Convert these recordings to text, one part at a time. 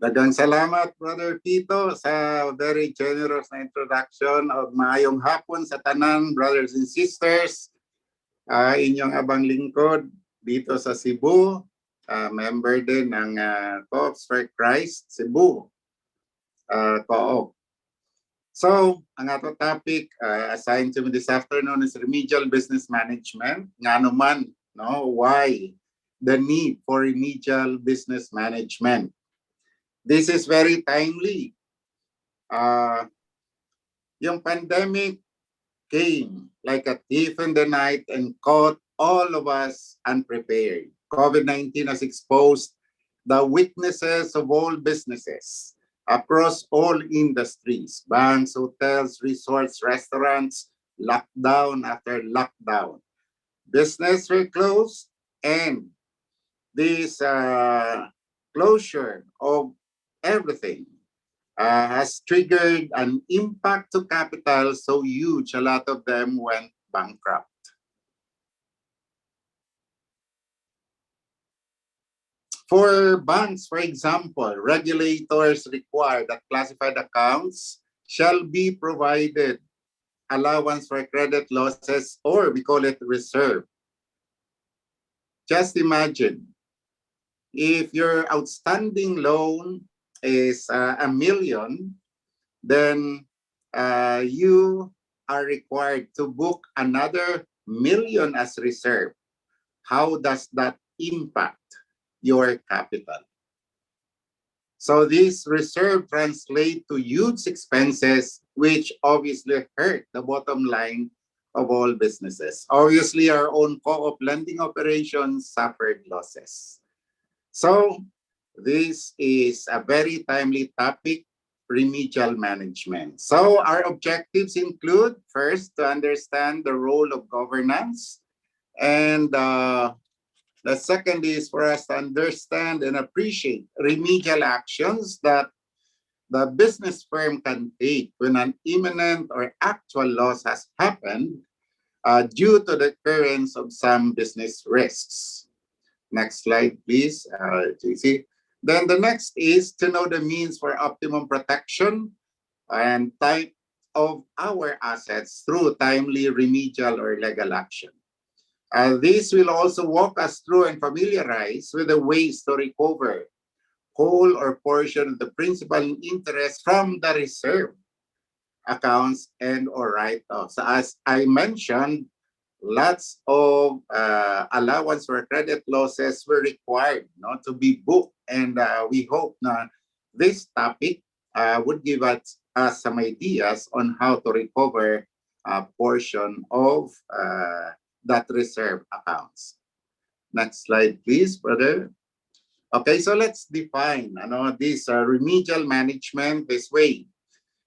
Daghang salamat, Brother Tito, sa very generous na introduction of maayong hapon sa tanan, brothers and sisters. Inyong abang lingkod dito sa Cebu, member din ng Co-ops for Christ, Cebu Co-op. So, ang ato topic assigned to me this afternoon is Remedial Business Management. Nga naman, no? Why the need for Remedial Business Management? This is very timely. Yung pandemic came like a thief in the night and caught all of us unprepared. COVID-19 has exposed the weaknesses of all businesses across all industries, banks, hotels, resorts, restaurants, lockdown after lockdown. Business were closed, and this closure of everything has triggered an impact to capital so huge, a lot of them went bankrupt. For banks, for example, regulators require that classified accounts shall be provided allowance for credit losses, or we call it reserve. Just imagine, if your outstanding loan is $1 million, then you are required to book another million as reserve. How does that impact your capital? So this reserve translates to huge expenses, which obviously hurt the bottom line of all businesses. Obviously, our own co-op lending operations suffered losses. So this is a very timely topic, remedial management. So our objectives include, first, to understand the role of governance, and the second is for us to understand and appreciate remedial actions that the business firm can take when an imminent or actual loss has happened due to the occurrence of some business risks. Next slide, please, JC. Then the next is to know the means for optimum protection and type of our assets through timely remedial or legal action. This will also walk us through and familiarize with the ways to recover whole or portion of the principal and interest from the reserve accounts and or write-offs. So as I mentioned, lots of allowance for credit losses were required to be booked, and we hope that this topic would give us some ideas on how to recover a portion of that reserve accounts. Next slide, please, brother. Okay, so let's define this remedial management this way.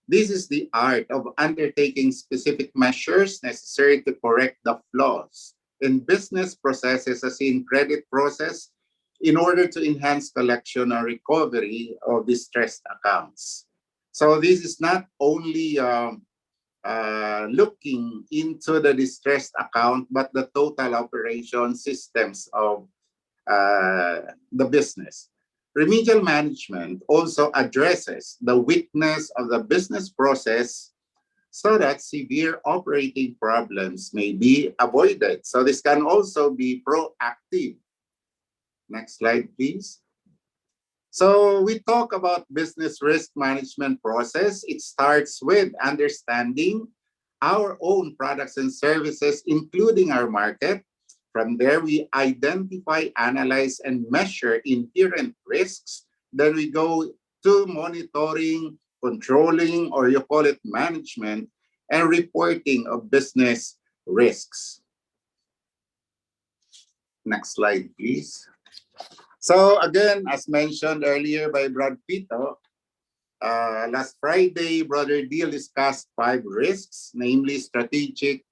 This is the art of undertaking specific measures necessary to correct the flaws in business processes, as in credit process, in order to enhance collection or recovery of distressed accounts. So this is not only looking into the distressed account, but the total operation systems of the business. Remedial management also addresses the weakness of the business process so that severe operating problems may be avoided. So this can also be proactive. Next slide, please. So we talk about business risk management process. It starts with understanding our own products and services, including our market. From there, we identify, analyze, and measure inherent risks. Then we go to monitoring, controlling, or you call it management, and reporting of business risks. Next slide, please. So again, as mentioned earlier by Brad Pito, last Friday, Brother Deal discussed 5 risks, namely strategic,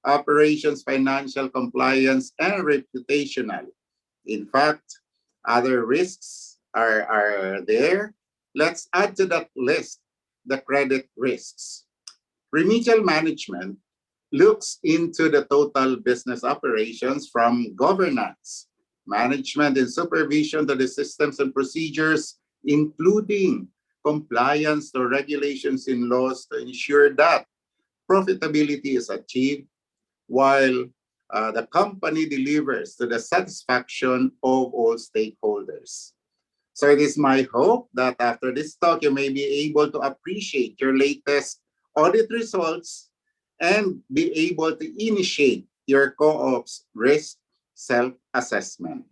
operations, financial, compliance, and reputational. In fact, other risks are there. Let's add to that list the credit risks. Remedial management looks into the total business operations, from governance, management, and supervision to the systems and procedures including compliance to regulations and laws to ensure that profitability is achieved while the company delivers to the satisfaction of all stakeholders. So it is my hope that after this talk, you may be able to appreciate your latest audit results and be able to initiate your co-op's risk self-assessment.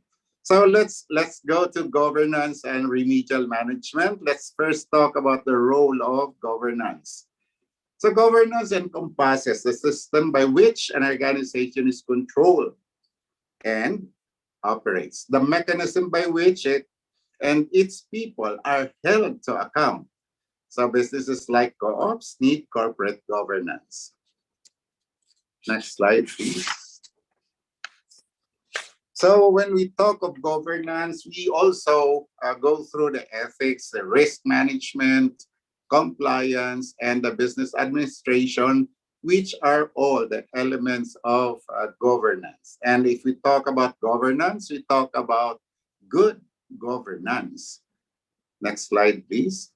So let's go to governance and remedial management. Let's first talk about the role of governance. So governance encompasses the system by which an organization is controlled and operates, the mechanism by which it and its people are held to account. So businesses like co-ops need corporate governance. Next slide, please. So when we talk of governance, we also go through the ethics, the risk management, compliance, and the business administration, which are all the elements of governance. And if we talk about governance, we talk about good governance. Next slide, please.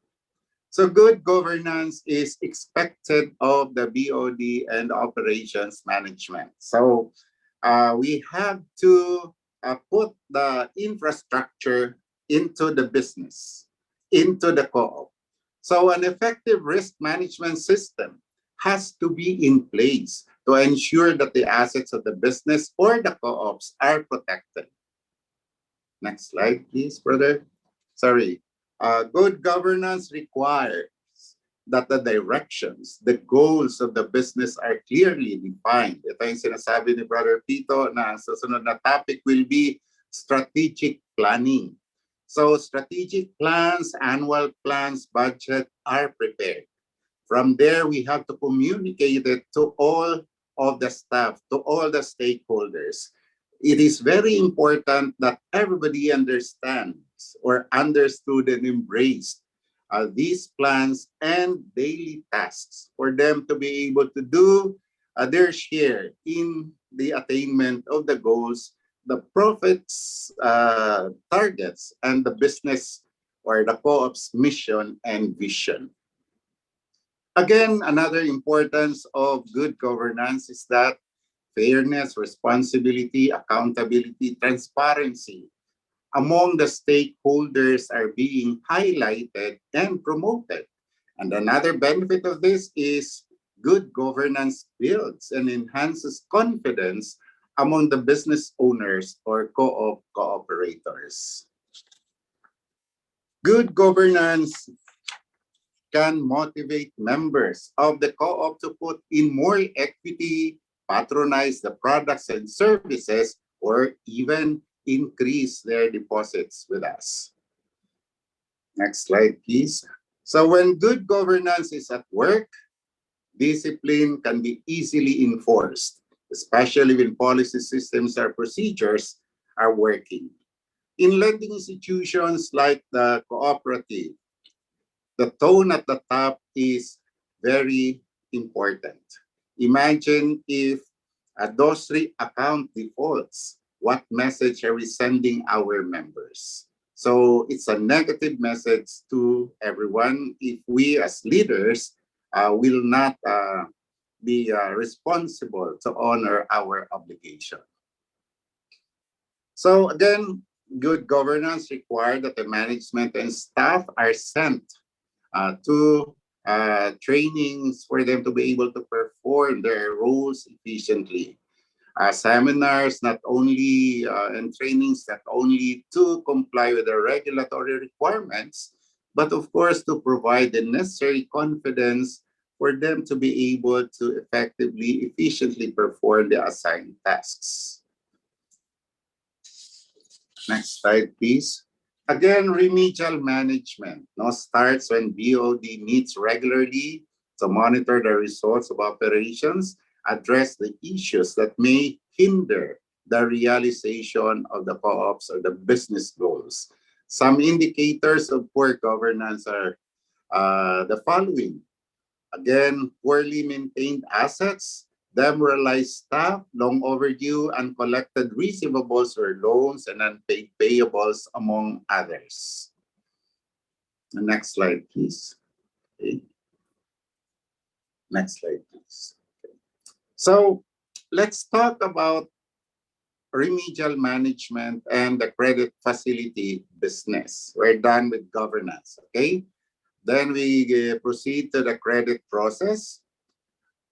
So good governance is expected of the BOD and operations management. So we have to put the infrastructure into the business, into the co-op. So an effective risk management system has to be in place to ensure that the assets of the business or the co-ops are protected. Next slide, please, brother. Sorry. Good governance requires that the directions, the goals of the business are clearly defined. Ito yung sinasabi ni Brother Tito na susunod na topic will be strategic planning. So strategic plans, annual plans, budget are prepared. From there, we have to communicate it to all of the staff, to all the stakeholders. It is very important that everybody understands or understood and embraced these plans and daily tasks for them to be able to do their share in the attainment of the goals, the profits, targets, and the business or the co-op's mission and vision. Again, another importance of good governance is that fairness, responsibility, accountability, transparency among the stakeholders are being highlighted and promoted. And another benefit of this is good governance builds and enhances confidence among the business owners or co-op cooperators. Good governance can motivate members of the co-op to put in more equity, patronize the products and services, or even increase their deposits with us. Next slide, please. So when good governance is at work, discipline can be easily enforced, especially when policy systems or procedures are working. In lending institutions like the cooperative, the tone at the top is very important. Imagine if a DOS3 account defaults, what message are we sending our members? So it's a negative message to everyone if we as leaders will not be responsible to honor our obligation. So again, good governance requires that the management and staff are sent to trainings for them to be able to perform their roles efficiently. Seminars not only and trainings not only to comply with the regulatory requirements, but of course to provide the necessary confidence for them to be able to effectively, efficiently perform the assigned tasks. Next slide, please. Again, remedial management starts when BOD meets regularly to monitor the results of operations, address the issues that may hinder the realization of the co-ops or the business goals. Some indicators of poor governance are the following. Again, poorly maintained assets, demoralized staff, long overdue, uncollected receivables or loans, and unpaid payables, among others. The next slide, please. Okay. Next slide, please. So let's talk about remedial management and the credit facility business. We're done with governance, okay? Then we proceed to the credit process.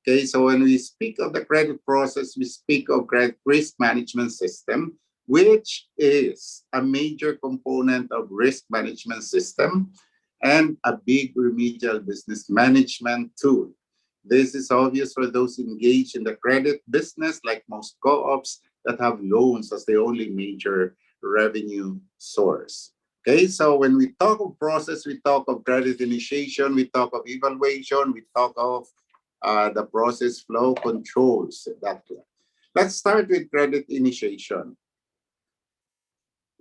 Okay, so when we speak of the credit process, we speak of credit risk management system, which is a major component of risk management system and a big remedial business management tool. This is obvious for those engaged in the credit business, like most co-ops that have loans as the only major revenue source. Okay, so when we talk of process, we talk of credit initiation, we talk of evaluation, we talk of the process flow controls. Let's start with credit initiation.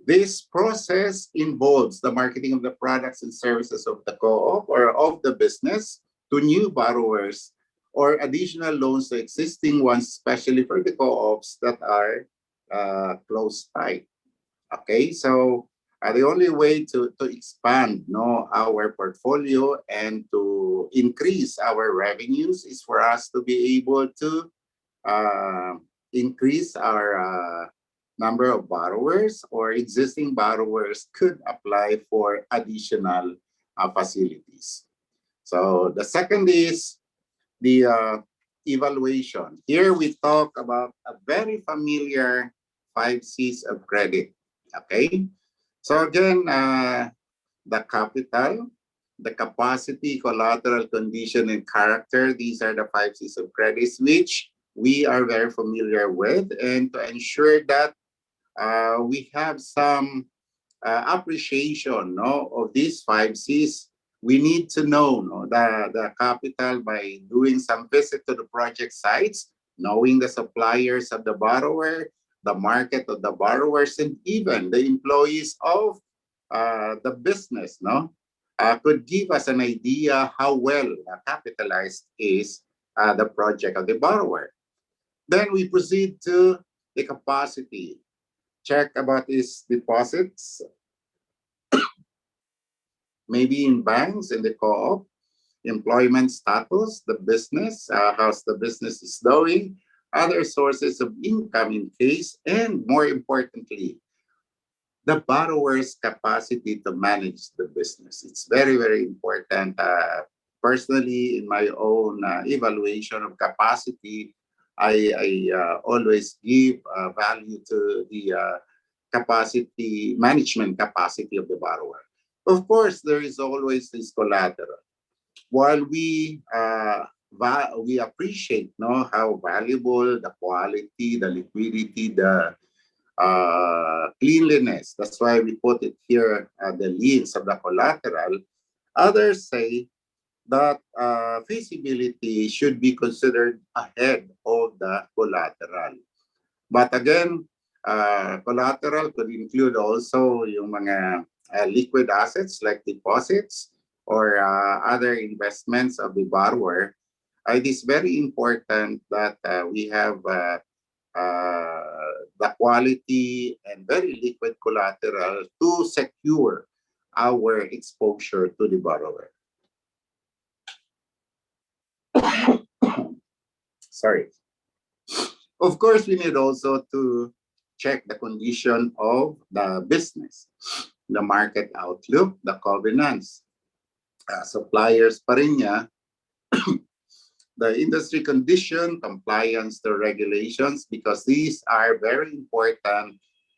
This process involves the marketing of the products and services of the co-op or of the business to new borrowers or additional loans to existing ones, especially for the co-ops that are close by. Okay, so the only way to expand our portfolio and to increase our revenues is for us to be able to uh, increase our number of borrowers, or existing borrowers could apply for additional facilities. So the second is the evaluation. Here we talk about a very familiar 5 C's of credit. Okay, so again, the capital, the capacity, collateral, condition, and character. These are the 5 C's of credits, which we are very familiar with. And to ensure that we have some appreciation of these 5 C's, we need to know the capital by doing some visit to the project sites, knowing the suppliers of the borrower, the market of the borrowers, and even the employees of the business, could give us an idea how well capitalized is the project of the borrower. Then we proceed to the capacity. Check about his deposits, maybe in banks, in the co-op, employment status, the business, how's the business is doing, other sources of income in case, and more importantly, the borrower's capacity to manage the business. It's very, very important. Personally, in my own evaluation of capacity, I always give value to the capacity, management capacity of the borrower. Of course, there is always this collateral. While we appreciate how valuable the quality, the liquidity, the cleanliness. That's why we put it here, the liens of the collateral. Others say that feasibility should be considered ahead of the collateral. But again, collateral could include also yung mga liquid assets like deposits or other investments of the borrower. It is very important that we have the quality and very liquid collateral to secure our exposure to the borrower. Sorry. Of course, we need also to check the condition of the business, the market outlook, the covenants, suppliers pa rin niya, the industry condition, compliance to regulations, because these are very important,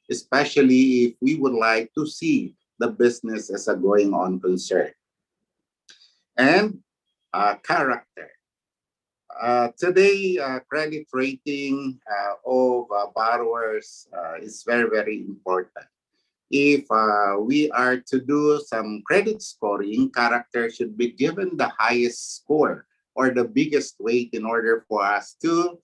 especially if we would like to see the business as a going on concern. And character. Today, credit rating of borrowers is very, very important. If we are to do some credit scoring, character should be given the highest score or the biggest weight in order for us to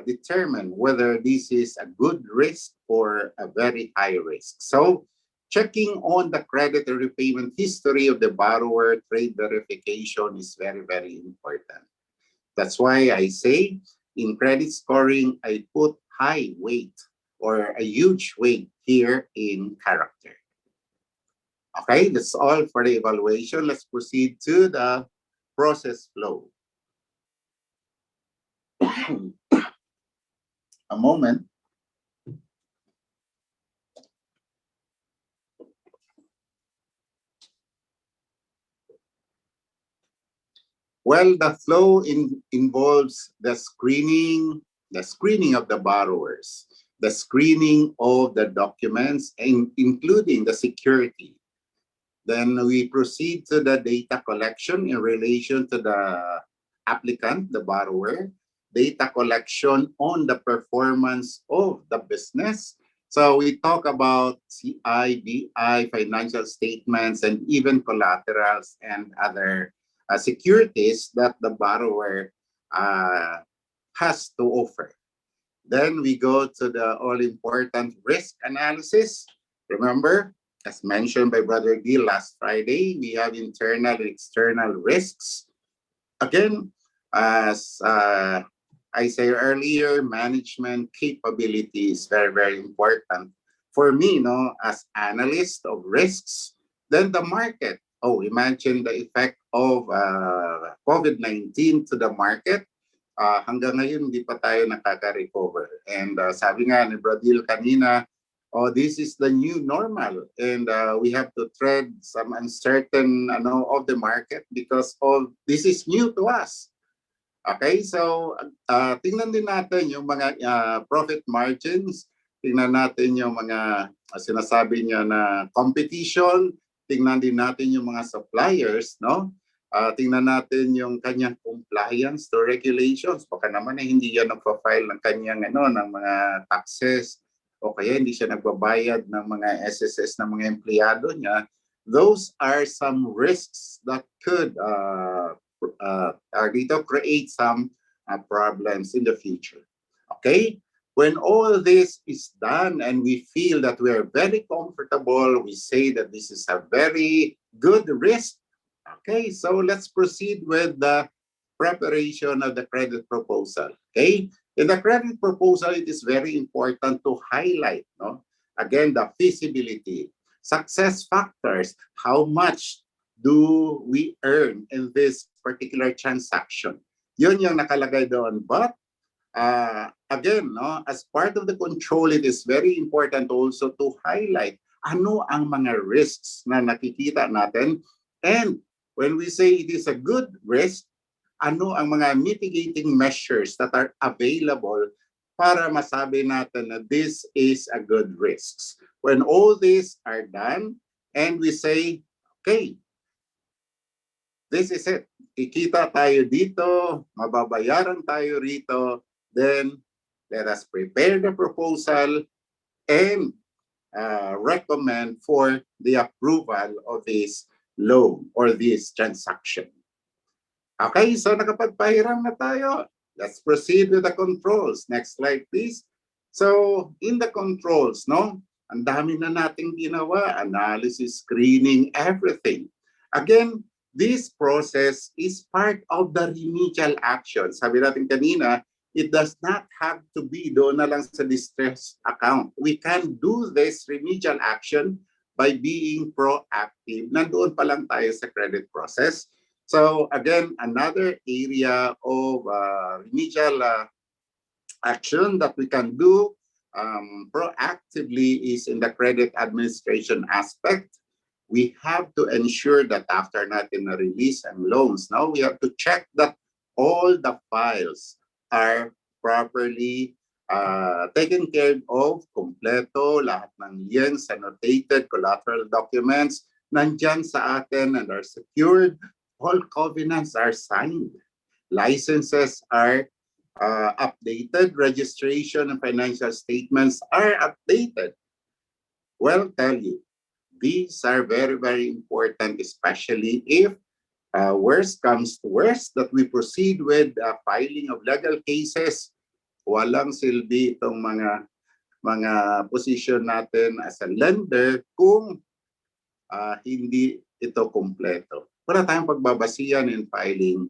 determine whether this is a good risk or a very high risk. So checking on the credit and repayment history of the borrower, trade verification is very, very important. That's why I say in credit scoring, I put high weight or a huge weight here in character. Okay, that's all for the evaluation. Let's proceed to the process flow. A moment. Well, the flow involves the screening of the borrowers, the screening of the documents, and including the security. Then we proceed to the data collection in relation to the applicant, the borrower, data collection on the performance of the business. So we talk about CI, BI, financial statements, and even collaterals and other securities that the borrower uh, has to offer. Then we go to the all-important risk analysis. Remember, as mentioned by Brother Gil last Friday, we have internal and external risks. Again, as I said earlier, management capability is very, very important. For me, as analyst of risks, then the market. Oh, imagine the effect of COVID-19 to the market. Hanggang ngayon, hindi pa tayo nakaka-recover. And sabi nga ni Bradil kanina, oh, this is the new normal. And we have to tread some uncertain of the market because of this is new to us. Okay, so tingnan din natin yung mga profit margins, tingnan natin yung mga sinasabi niya na competition, tingnan din natin yung mga suppliers, no? Tingnan natin yung kanyang compliance to regulations. Baka naman hindi yan nagpa-file ng kanyang ng mga taxes o kaya hindi siya nagbabayad ng mga SSS ng mga empleyado niya. Those are some risks that could create some problems in the future. Okay? When all this is done and we feel that we are very comfortable, we say that this is a very good risk. Okay, so let's proceed with the preparation of the credit proposal. Okay, in the credit proposal, it is very important to highlight, again, the feasibility, success factors, how much do we earn in this particular transaction. Yun yung nakalagay doon. But again, as part of the control, it is very important also to highlight ano ang mga risks na nakikita natin. And when we say it is a good risk, ano ang mga mitigating measures that are available para masabi natin na this is a good risk. When all these are done and we say, okay, this is it. Kikita tayo dito, mababayaran tayo rito, then let us prepare the proposal and recommend for the approval of this loan or this transaction. Okay, so nakapagpahiram na tayo. Let's proceed with the controls. Next slide, please. So, in the controls, ang dami na nating ginawa, analysis, screening, everything. Again, this process is part of the remedial action. Sabi natin kanina, it does not have to be doon na lang sa distress account. We can do this remedial action by being proactive. Nandoon pa lang tayo sa credit process. So again, another area of remedial action that we can do proactively is in the credit administration aspect. We have to ensure that after natin na-release ang loans, now we have to check that all the files are properly taken care of, kompleto, lahat ng liens, annotated, collateral documents, nandyan sa atin and are secured. All covenants are signed. Licenses are updated. Registration and financial statements are updated. Well, tell you, these are very, very important, especially if worst comes to worst, that we proceed with filing of legal cases. Walang silbi itong mga position natin as a lender kung hindi ito kompleto. Wala tayong pagbabasihan in filing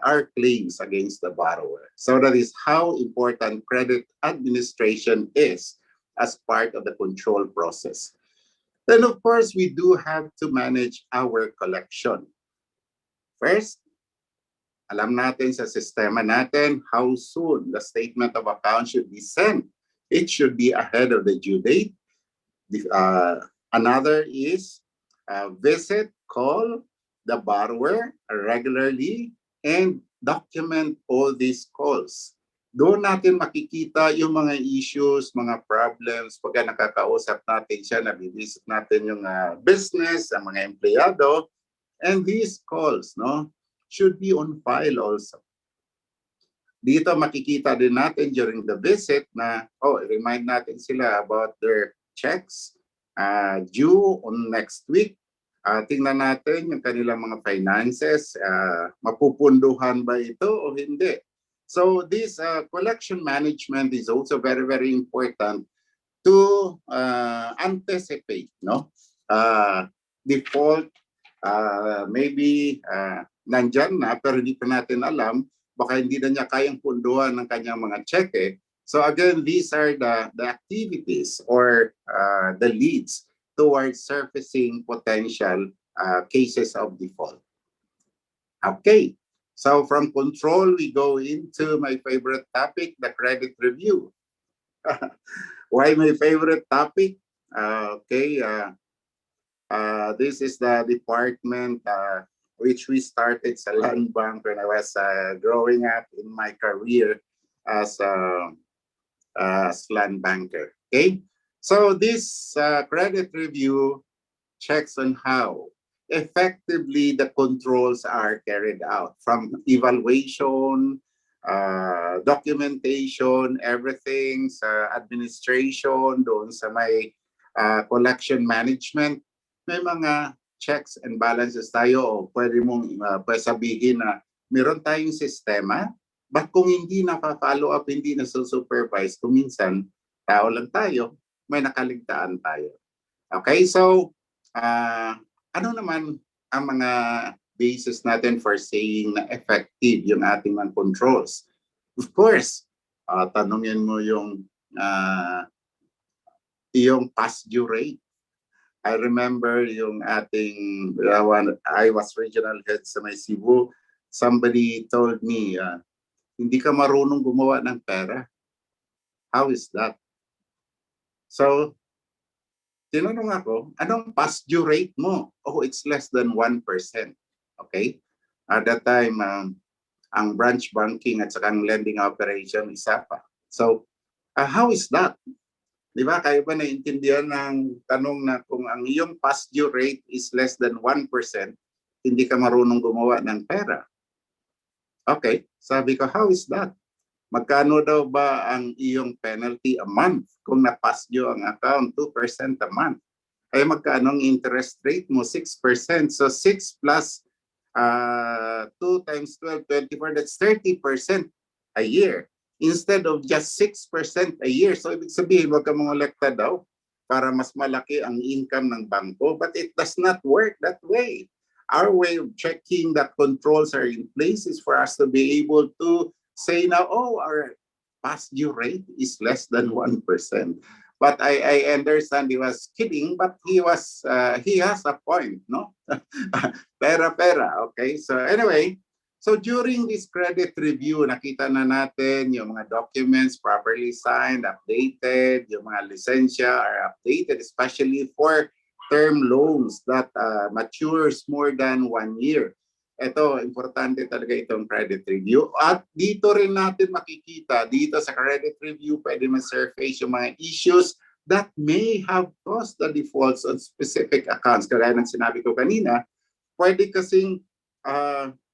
our claims against the borrower. So that is how important credit administration is as part of the control process. Then, of course, we do have to manage our collection. First, alam natin sa sistema natin how soon the statement of account should be sent. It should be ahead of the due date. Another is visit, call the borrower regularly and document all these calls. Doon natin makikita yung mga issues, mga problems, pagka nakakausap natin siya, nabivisit natin yung business, ang mga empleyado, and these calls, no, should be on file also. Dito makikita din natin during the visit na, remind natin sila about their checks due on next week. Tingnan natin yung kanilang mga finances, mapupunduhan ba ito o hindi. So this collection management is also very, very important to anticipate, no? Default, maybe nandyan na pero hindi pa natin alam, baka hindi na niya kayang punduhan ng kanyang mga cheque. So again, these are the activities or the leads towards surfacing potential cases of default. Okay, so from control, we go into my favorite topic, the credit review. Why my favorite topic? This is the department which we started sa land bank when I was growing up in my career as land banker. Okay, so this credit review checks on how effectively the controls are carried out, from evaluation, documentation, everything sa administration, doon sa may collection management. May mga checks and balances tayo, o pwede mong sabihin na meron tayong sistema, but kung hindi napa-follow up, hindi na supervise, kung minsan tao lang tayo, may nakaligtaan tayo. Okay, so ano naman ang mga basis natin for saying na effective yung ating mga controls? Of course, tanungin mo yung past due rate. I remember yung ating, I was regional head sa may Cebu, somebody told me, hindi ka marunong gumawa ng pera. How is that? So, tinanong ako, anong past due rate mo? Oh, it's less than 1%. Okay? At that time, ang branch banking at saka ang lending operation, isa pa. So, how is that? Di ba? Kayo ba naintindihan ng tanong na kung ang iyong past due rate is less than 1%, hindi ka marunong gumawa ng pera? Okay, sabi ko, how is that? Magkano daw ba ang iyong penalty a month kung na-past due ang account? 2% a month. Ay magkano ang interest rate mo? 6%. So 6 plus 2 times 12, 24, that's 30% a year. Instead of just 6% a year. So ibig sabihin, wag ka mongolekta daw para mas malaki ang income ng bangko. But it does not work that way. Our way of checking that controls are in place is for us to be able to say now, our past due rate is less than 1%. But I understand he was kidding, but he has a point, no? Pera. Okay, so anyway, so during this credit review, nakita na natin yung mga documents properly signed, updated, yung mga lisensya are updated, especially for term loans that matures more than 1 year. Ito, importante talaga itong credit review. At dito rin natin makikita, dito sa credit review, pwede ma-surface yung mga issues that may have caused the defaults on specific accounts. Kagaya ng sinabi ko kanina, pwede kasing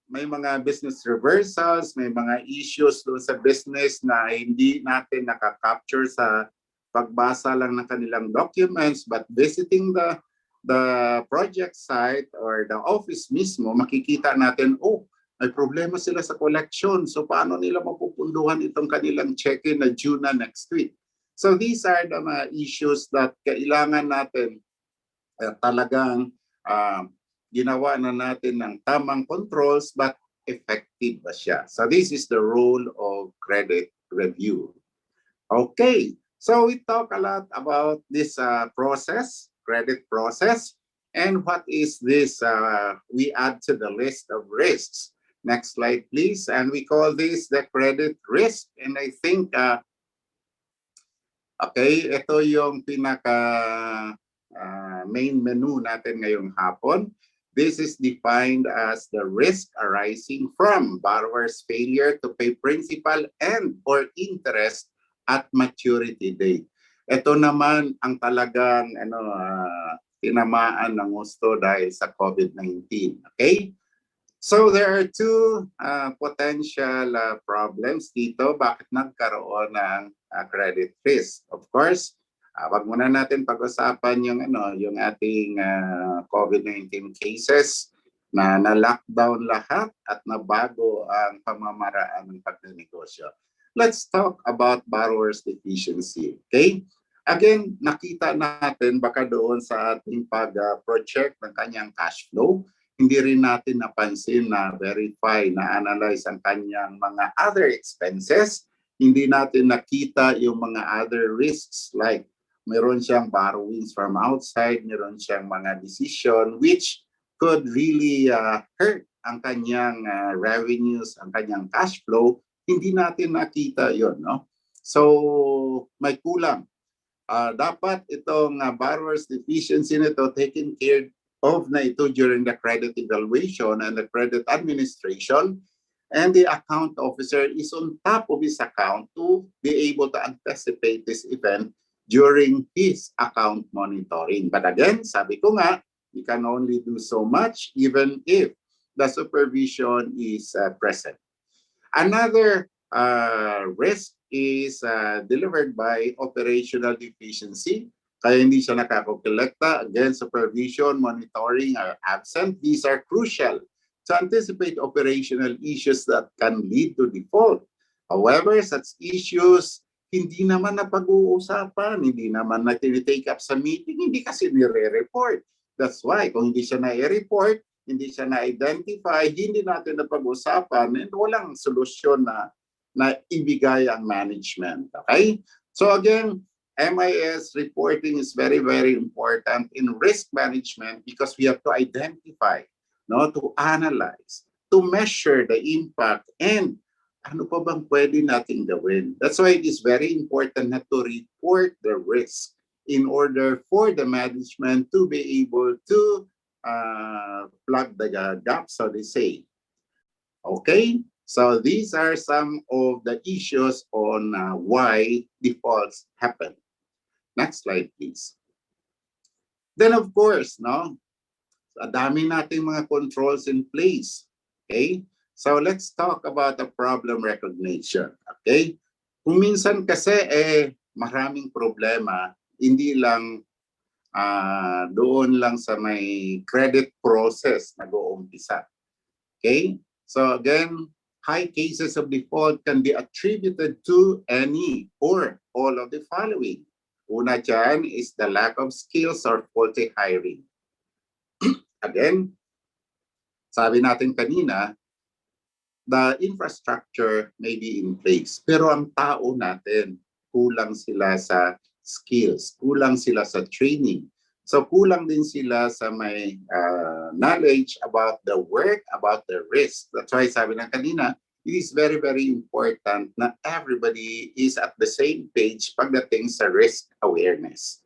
may mga business reversals, may mga issues doon sa business na hindi natin nakaka-capture sa pagbasa lang ng kanilang documents, but visiting the project site or the office mismo, makikita natin, may problema sila sa collection. So paano nila mapupunduhan itong kanilang check-in na due na next week? So these are the issues that kailangan natin talagang ginawa na natin ng tamang controls, but effective ba siya? So this is the role of credit review. Okay, so we talk a lot about this process. credit process. And what is this? We add to the list of risks. Next slide, please. And we call this the credit risk. And I think, okay, ito yung pinaka main menu natin ngayong hapon. This is defined as the risk arising from borrower's failure to pay principal and or interest at maturity date. Ito naman ang talagang tinamaan ng gusto dahil sa COVID-19. Okay? So there are two potential problems dito. Bakit nagkaroon ng credit risk? Of course, wag muna natin pag-usapan yung ating COVID-19 cases na lockdown lahat at nabago ang pamamaraan ng pagnenegosyo. Let's talk about borrower's deficiency. Okay? Again, nakita natin baka doon sa ating pag-project ng kanyang cash flow, hindi rin natin napansin na verify, na analyze ang kanyang mga other expenses. Hindi natin nakita yung mga other risks like meron siyang borrowings from outside, meron siyang mga decision which could really hurt ang kanyang revenues, ang kanyang cash flow. Hindi natin nakita yon, no? So, may kulang. Dapat itong borrower's deficiency nito taken care of na ito during the credit evaluation and the credit administration, and the account officer is on top of his account to be able to anticipate this event during his account monitoring. But again, sabi ko nga, we can only do so much even if the supervision is present. Another risk is delivered by operational deficiency. Kaya hindi siya nakakolekta. Again, supervision, monitoring are absent. These are crucial to anticipate operational issues that can lead to default. However, such issues hindi naman napag-uusapan, hindi naman na tinitake up sa meeting, hindi kasi nire-report. That's why, kung hindi siya na-report, hindi siya na-identify, hindi natin napag-usapan, and walang solusyon na ibigay ang management. Okay? So again, MIS reporting is very, very important in risk management because we have to identify, to analyze, to measure the impact, and ano pa bang pwede natin gawin. That's why it is very important na to report the risk in order for the management to be able to plug the gap, so they say. Okay? So these are some of the issues on why defaults happen. Next slide, please. Then of course, dami nating mga controls in place. Okay? So let's talk about the problem recognition. Okay? Kung minsan kasi maraming problema, hindi lang doon lang sa may credit process nag-uumpisa. Okay? So again, high cases of default can be attributed to any or all of the following. Una dyan is the lack of skills or faulty hiring. Again, sabi natin kanina, the infrastructure may be in place, pero ang tao natin, kulang sila sa skills, kulang sila sa training. So kulang din sila sa may knowledge about the work, about the risk. That's why sabi ng kanina, it is very, very important na everybody is at the same page pagdating sa risk awareness.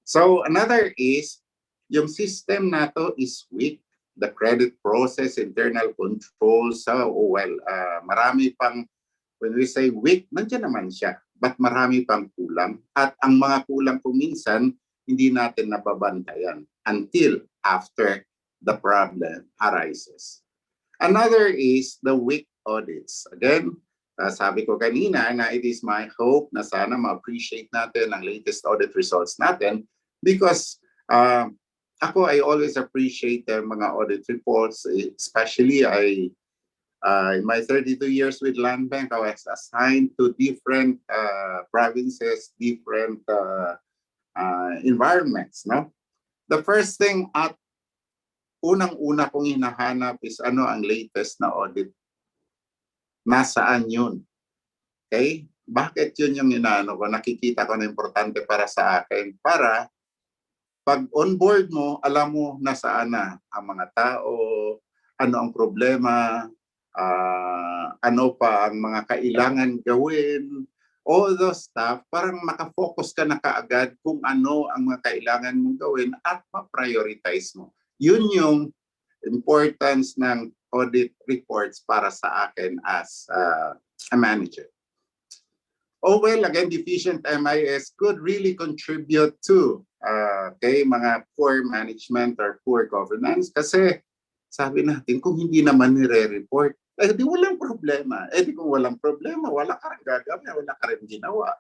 So another is, yung system nato is weak. The credit process, internal controls, marami pang, when we say weak, nandiyan naman siya. But marami pang kulang. At ang mga kulang kung minsan, hindi natin nababantayan until after the problem arises. Another is the weak audits. Again, sabi ko kanina na it is my hope na sana ma-appreciate natin ang latest audit results natin because I always appreciate the mga audit reports, especially in my 32 years with Land Bank, I was assigned to different provinces, different environments. No? The first thing at unang-una kong hinahanap is ano ang latest na audit. Nasaan yun? Okay? Bakit yun yung inaano ko? Nakikita ko na importante para sa akin para pag on board mo, alam mo nasaan na ang mga tao, ano ang problema, ano pa ang mga kailangan gawin, all those stuff, parang makafocus ka na kaagad kung ano ang mga kailangan mong gawin at ma-prioritize mo. Yun yung importance ng audit reports para sa akin as a manager. Oh well, again, deficient MIS could really contribute to mga poor management or poor governance kasi sabi natin kung hindi naman nire-report, eh di walang problema. Eh di kung walang problema, wala ka rin gagawin, wala ka rin ginawa.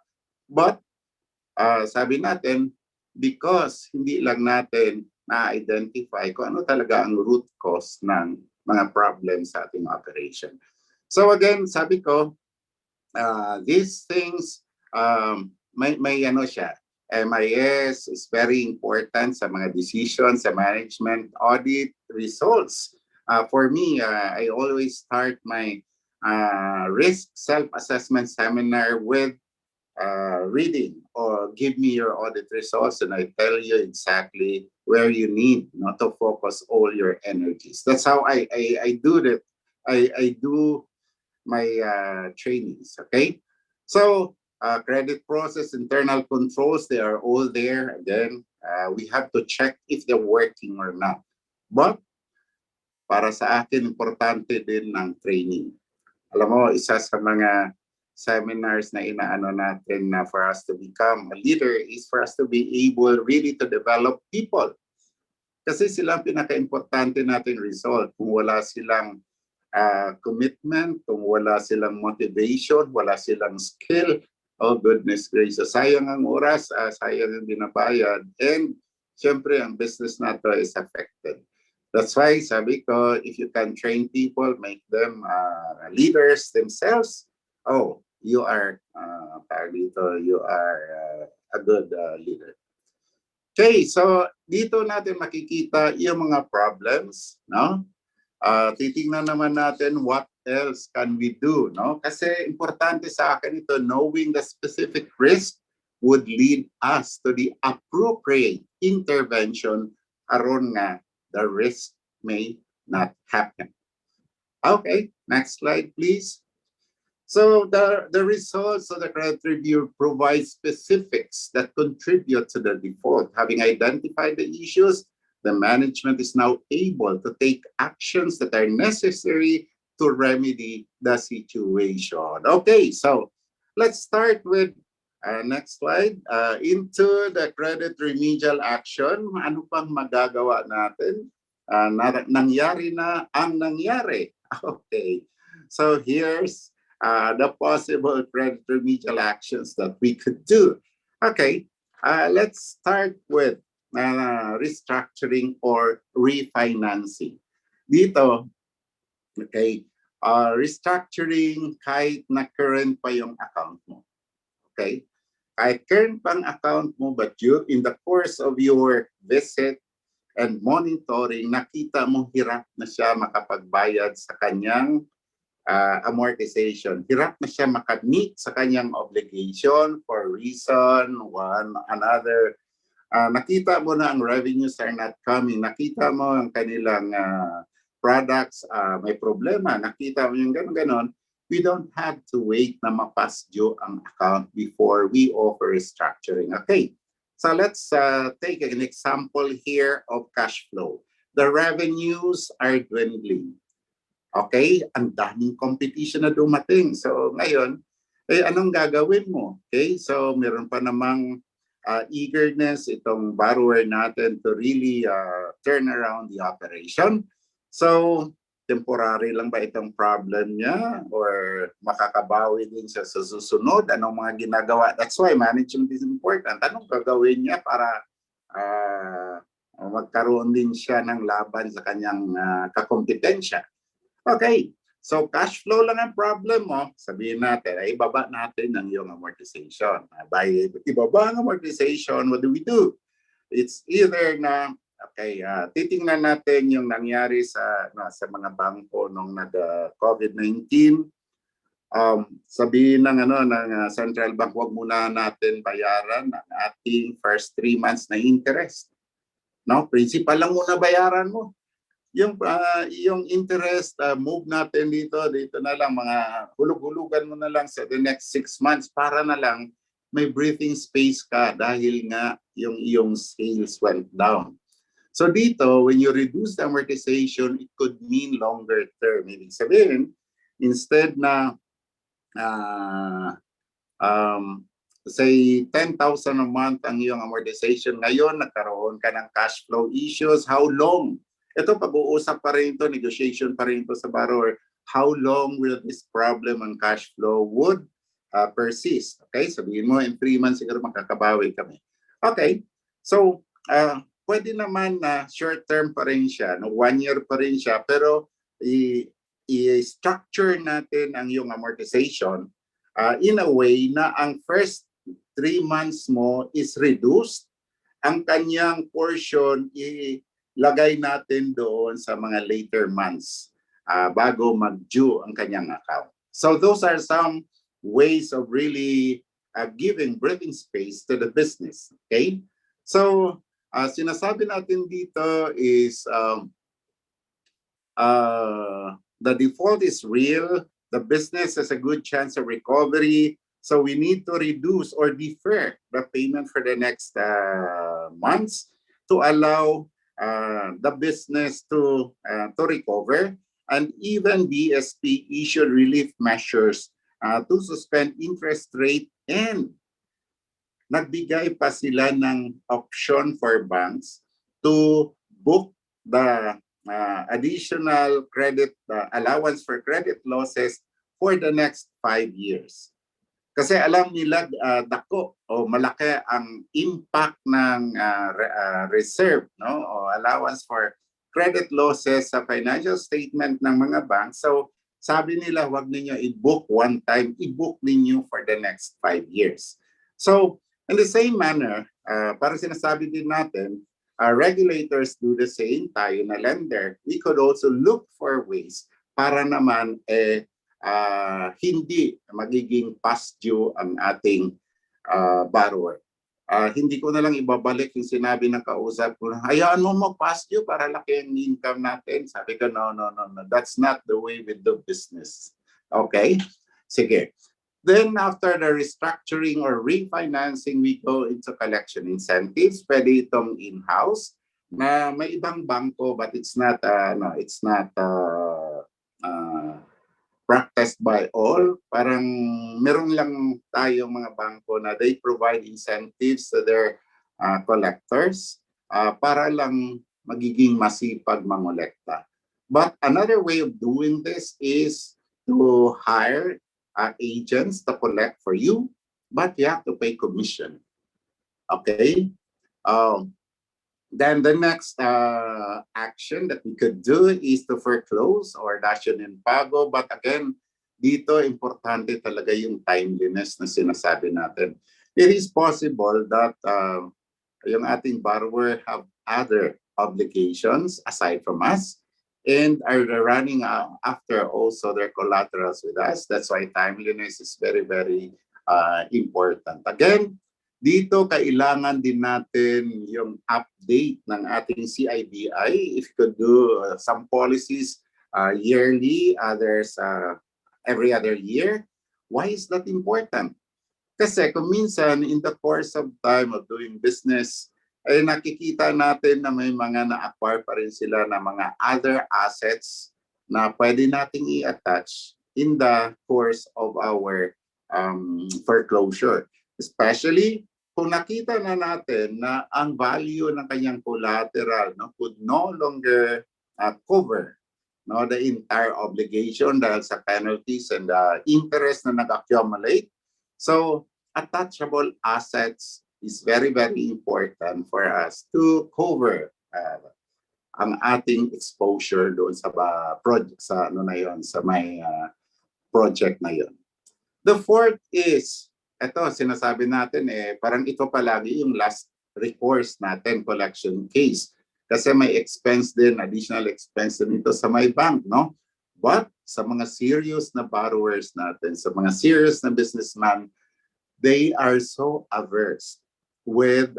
But sabi natin, because hindi lang natin na-identify kung ano talaga ang root cause ng mga problems sa ating operation. So again, sabi ko, these things, may ano siya, MIS is very important sa mga decisions, sa management audit results. For me, I always start my risk self-assessment seminar with reading or give me your audit results and I tell you exactly where you need not to focus all your energies. That's how I do that. I do my trainings, okay? So credit process, internal controls, they are all there. Again, we have to check if they're working or not. But para sa akin, importante din ng training. Alam mo, isa sa mga seminars na inaano natin na for us to become a leader is for us to be able really to develop people. Kasi sila ang pinaka-importante natin result. Kung wala silang commitment, kung wala silang motivation, wala silang skill, oh goodness gracious, sayang ang oras, sayang ang binabayad, and syempre ang business nato is affected. That's why sabi ko, if you can train people, make them leaders themselves, oh, you are a good leader. Okay, so dito natin makikita yung mga problems, no? Titingnan naman natin what else can we do, no? Kasi importante sa akin ito, knowing the specific risk would lead us to the appropriate intervention aron nga the risk may not happen. Okay, next slide, please. So the results of the credit review provide specifics that contribute to the default. Having identified the issues, the management is now able to take actions that are necessary to remedy the situation. Okay, so let's start with next slide. Into the credit remedial action, ano pang magagawa natin? Nangyari na ang nangyari. Okay, so here's the possible credit remedial actions that we could do. Okay, let's start with restructuring or refinancing. Dito, okay, restructuring kahit na current pa yung account mo. Okay? Kahit current pang account mo, but you, in the course of your visit and monitoring, nakita mo hirap na siya makapagbayad sa kanyang amortization. Hirap na siya makamit sa kanyang obligation for reason, one, another. Nakita mo na ang revenues are not coming. Nakita mo ang kanilang products may problema. Nakita mo yung gano'n-gano'n. We don't have to wait na ma-pass due ang account before we offer restructuring. Okay, so let's take an example here of cash flow. The revenues are dwindling. Okay, ang daming competition na dumating. So ngayon, anong gagawin mo? Okay, so meron pa namang eagerness itong borrower natin to really turn around the operation. So, temporary lang ba itong problem niya or makakabawi din siya sa susunod? Anong mga ginagawa? That's why management is important. Anong gagawin niya para magkaroon din siya ng laban sa kanyang kakompetensya? Okay, so cash flow lang ang problem mo, sabihin natin, ay ibaba natin ang iyong amortization. By ibaba ang amortization, what do we do? It's either na, okay, titingnan natin yung nangyari sa mga bangko nung nag-COVID-19. Sabihin ng central bank, wag muna natin bayaran ang ating first 3 months na interest. No, principal lang muna bayaran mo. Yung interest, move natin dito na lang, mga hulug-hulugan mo na lang sa the next 6 months para na lang may breathing space ka dahil nga yung iyong sales went down. So dito, when you reduce the amortization, it could mean longer term. Ibig sabihin, instead na say 10,000 a month ang iyong amortization, ngayon nagkaroon ka ng cash flow issues. How long? Ito, pag-uusap pa rin ito, negotiation pa rin ito sa borrower. How long will this problem on cash flow would persist? Okay, sabihin mo, in 3 months siguro makakabawi kami. Okay, so pwede naman na short term pa rin siya, no? 1 year pa rin siya, pero i-structure natin ang iyong amortization in a way na ang first 3 months mo is reduced, ang kanyang portion ilagay natin doon sa mga later months bago mag-due ang kanyang account. So those are some ways of really giving breathing space to the business. Okay? So sinasabi natin dito is the default is real. The business has a good chance of recovery. So we need to reduce or defer the payment for the next months to allow the business to recover. And even BSP issued relief measures to suspend interest rate, and nagbigay pa sila ng option for banks to book the additional credit allowance for credit losses for the next 5 years. Kasi alam nila dako o malaki ang impact ng reserve, no, o allowance for credit losses sa financial statement ng mga banks. So sabi nila, wag ninyo i-book one time, i-book ninyo for the next 5 years. So in the same manner, para sinasabi din natin, regulators do the same, tayo na lender, we could also look for ways para naman hindi magiging past due ang ating borrower. Hindi ko na lang ibabalik yung sinabi ng kausap ko, hayaan mo mag-past due para laki ang income natin. Sabi ko, no. That's not the way we do business. Okay? Sige. Then after the restructuring or refinancing, we go into collection incentives. Pwede itong in-house na may ibang bangko, but it's not practiced by all. Parang meron lang tayong mga bangko na they provide incentives to their collectors para lang magiging masipag mangolekta. But another way of doing this is to hire agents to collect for you, but you have to pay commission. Okay? Then the next action that we could do is to foreclose or dasyon in pago. But again, dito importante talaga yung timeliness na sinasabi natin. It is possible that yung ating borrower have other obligations aside from us and are running after also their collaterals with us. That's why timeliness is very, very important. Again, dito kailangan din natin yung update ng ating CIBI. If you could do some policies yearly, others every other year. Why is that important? Kasi kung minsan in the course of time of doing business, ay nakikita natin na may mga na-acquire pa rin sila na mga other assets na pwede nating i-attach in the course of our foreclosure. Especially kung nakita na natin na ang value ng kanyang collateral could no longer cover the entire obligation dahil sa penalties and interest na nag-accumulate. So, attachable assets is very, very important for us to cover ang ating exposure doon sa project, sa may project na yon. The fourth is, ito sinasabi natin parang ito palagi yung last recourse natin, collection case. Kasi may expense din, additional expense din ito sa may bank, no? But sa mga serious na borrowers natin, sa mga serious na businessman, they are so averse with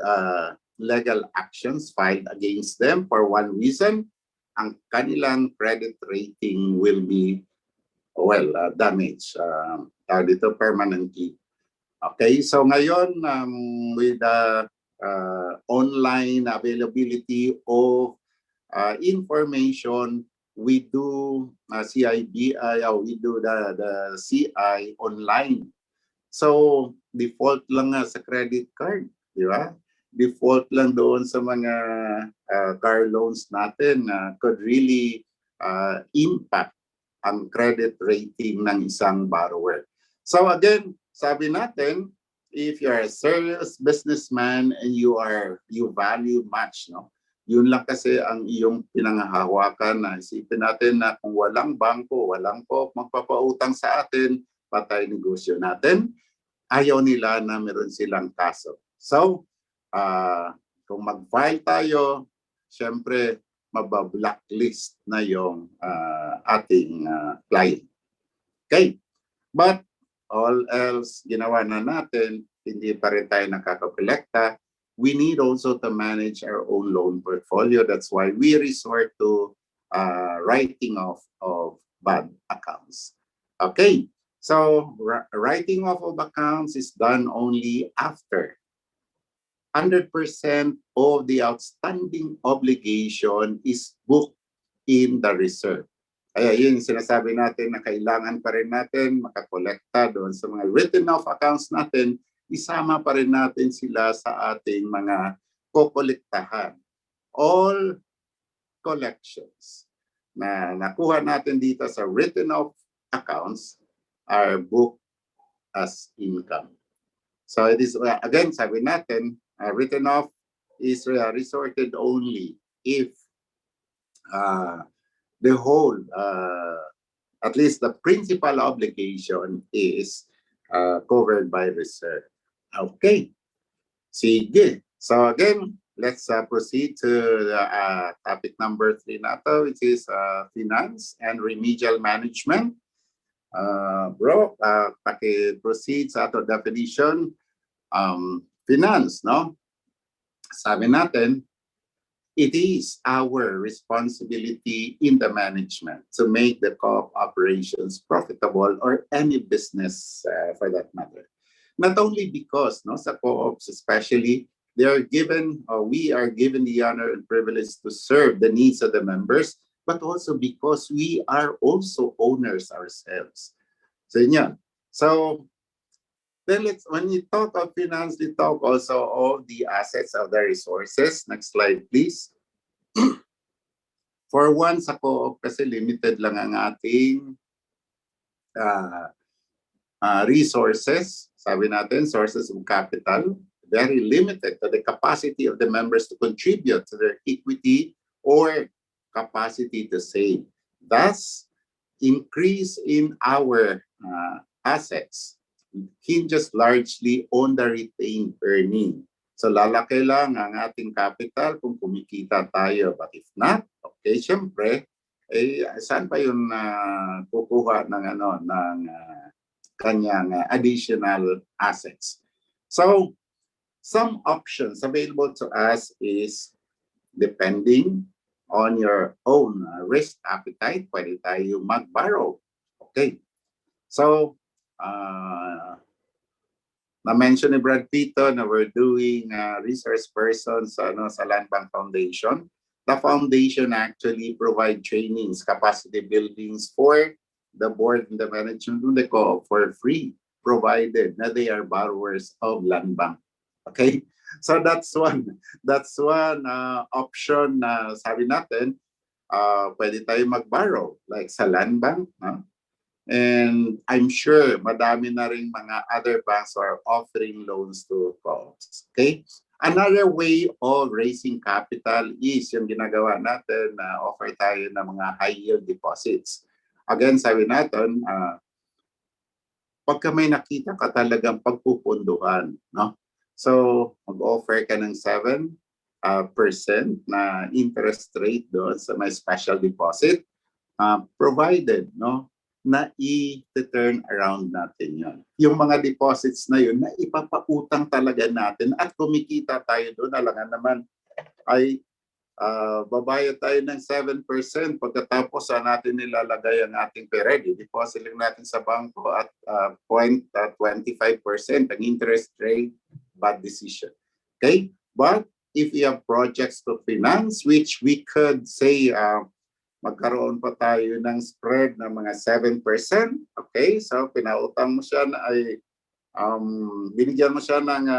legal actions filed against them for one reason, ang kanilang credit rating will be, well, damaged. Dito permanently. Okay, so ngayon, with the online availability of information, we do CIBI, we do the CI online. So, default lang nga sa credit card, di ba? Default lang doon sa mga car loans natin could really impact ang credit rating ng isang borrower. So again, sabi natin, if you're a serious businessman and you value much, no? Yun lang kasi ang iyong pinanghahawakan na isipin natin na kung walang bangko, walang po magpapautang sa atin, patay negosyo natin, ayaw nila na meron silang kaso. So, kung mag-file tayo, syempre, mabablacklist na yung ating client. Okay? But, all else, ginawa na natin, hindi pa rin tayo nakakakolekta. We need also to manage our own loan portfolio. That's why we resort to writing off of bad accounts. Okay? So, writing off of accounts is done only after 100% of the outstanding obligation is booked in the reserve. Kaya yun yung sinasabi natin na kailangan pa rin natin makakolekta doon sa mga written off accounts natin, isama pa rin natin sila sa ating mga kokolektahan. All collections na nakuha natin dito sa written off accounts are booked as income. So it is, again, sabi natin, written off is resorted only if the whole, at least the principal obligation is covered by reserve. Okay. Sige. So again, let's proceed to the topic number 3 nato, which is finance and remedial management. Bro, paki-proceed sa ato definition. Finance, no? Sabi natin, it is our responsibility in the management to make the co-op operations profitable, or any business for that matter. Not only because, no, sa co-ops especially, they are given, or we are given the honor and privilege to serve the needs of the members, but also because we are also owners ourselves. So yun. So then when you talk of finance, we talk also of the assets of the resources. Next slide, please. For one, sa co-op kasi limited lang ang ating resources. Sabi natin, sources of capital, very limited to the capacity of the members to contribute to their equity or capacity to save. Thus, increase in our assets hinges largely on the retained earning. So lalaki lang ang ating capital kung kumikita tayo. But if not, okay, syempre, saan pa yung kukuha ng kanyang additional assets? So some options available to us is depending on your own risk appetite, pwede tayo mag-borrow. Okay. So, na-mention ni Brad Pito na we're doing resource persons sa Land Bank Foundation. The foundation actually provide trainings, capacity buildings for the board and the management of the co-op for free, provided na they are borrowers of Land Bank. Okay? So that's one option na sabi natin, pwede tayo mag-borrow like sa Land Bank. And I'm sure madami na rin mga other banks are offering loans to co-ops. Okay? Another way of raising capital is yung ginagawa natin na offer tayo ng mga high yield deposits. Again, sabi natin, pagka may nakita ka talagang pagpupunduhan, no? So, mag-offer ka ng 7% na interest rate doon sa may special deposit, provided, no? na i-turn around natin yon. Yung mga deposits na yun, na ipapautang talaga natin at kumikita tayo doon, alangan naman ay babayad tayo ng 7% pagkatapos natin nilalagay ang ating pera. Deposit lang natin sa bangko at 0.25% ang interest rate, bad decision. Okay? But if we have projects to finance, which we could say magkaroon pa tayo ng spread ng mga 7%, okay? So pinautang mo siya na ay binigyan mo siya ng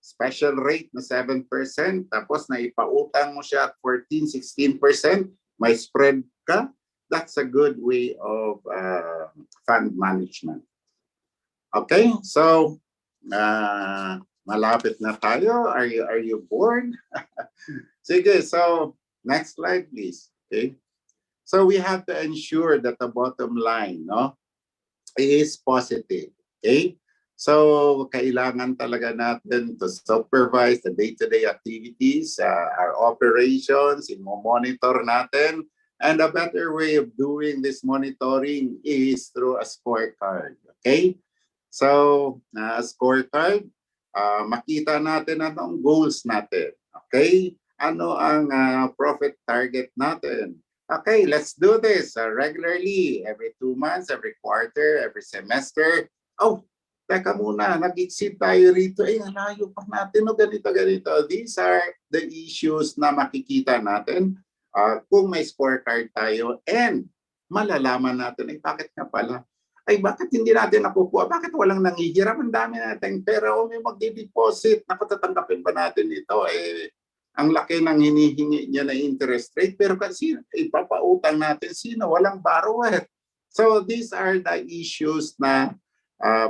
special rate na 7%, tapos naipautang mo siya at 14-16%, may spread ka, that's a good way of fund management. Okay, so malapit na tayo. Are you bored? Sige, so next slide please. Okay, so we have to ensure that the bottom line, no, is positive. Okay, so kailangan talaga natin to supervise the day-to-day activities, our operations, i-monitor natin. And a better way of doing this monitoring is through a scorecard. Okay? So, a scorecard, makita natin anong goals natin. Okay? Ano ang profit target natin? Okay, let's do this regularly, every 2 months, every quarter, every semester. Oh, teka muna, nag-exceed tayo rito. Nalayo pa natin, no, ganito. These are the issues na makikita natin kung may scorecard tayo, and malalaman natin, bakit nga pala? Bakit hindi natin nakukuha? Bakit walang nangihiram? Ang dami natin pera, o may magdi-deposit, napatatanggapin ba natin ito? Ang laki ng hinihingi niya na interest rate, pero kasi ipapautang natin, sino? Walang borrower. So these are the issues na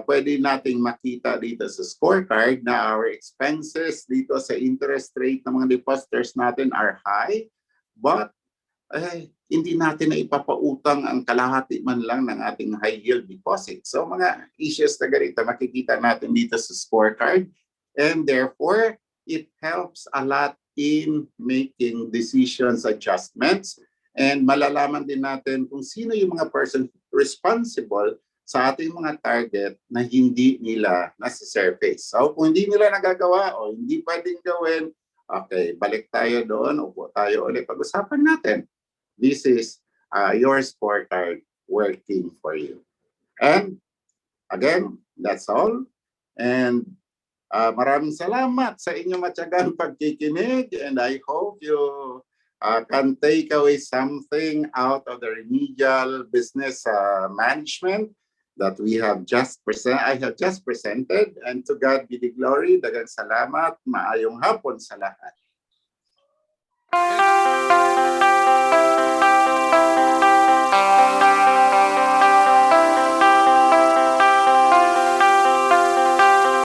pwede nating makita dito sa scorecard, na our expenses dito sa interest rate ng mga depositors natin are high, but hindi natin na ipapautang ang kalahati man lang ng ating high yield deposit. So mga issues na ganito makikita natin dito sa scorecard, and therefore it helps a lot in making decisions, adjustments, and malalaman din natin kung sino yung mga person responsible sa ating mga target na hindi nila nasa-surface. So kung hindi nila nagagawa o hindi pwedeng gawin, okay, balik tayo doon, upo tayo ulit, pag-usapan natin. This is your scorecard working for you. And again, that's all. And maraming salamat sa inyong matyagang pagkikinig, and I hope you can take away something out of the Remedial Business Management that we have I have just presented, and to God be the glory. Daghang salamat, maayong hapon sa lahat.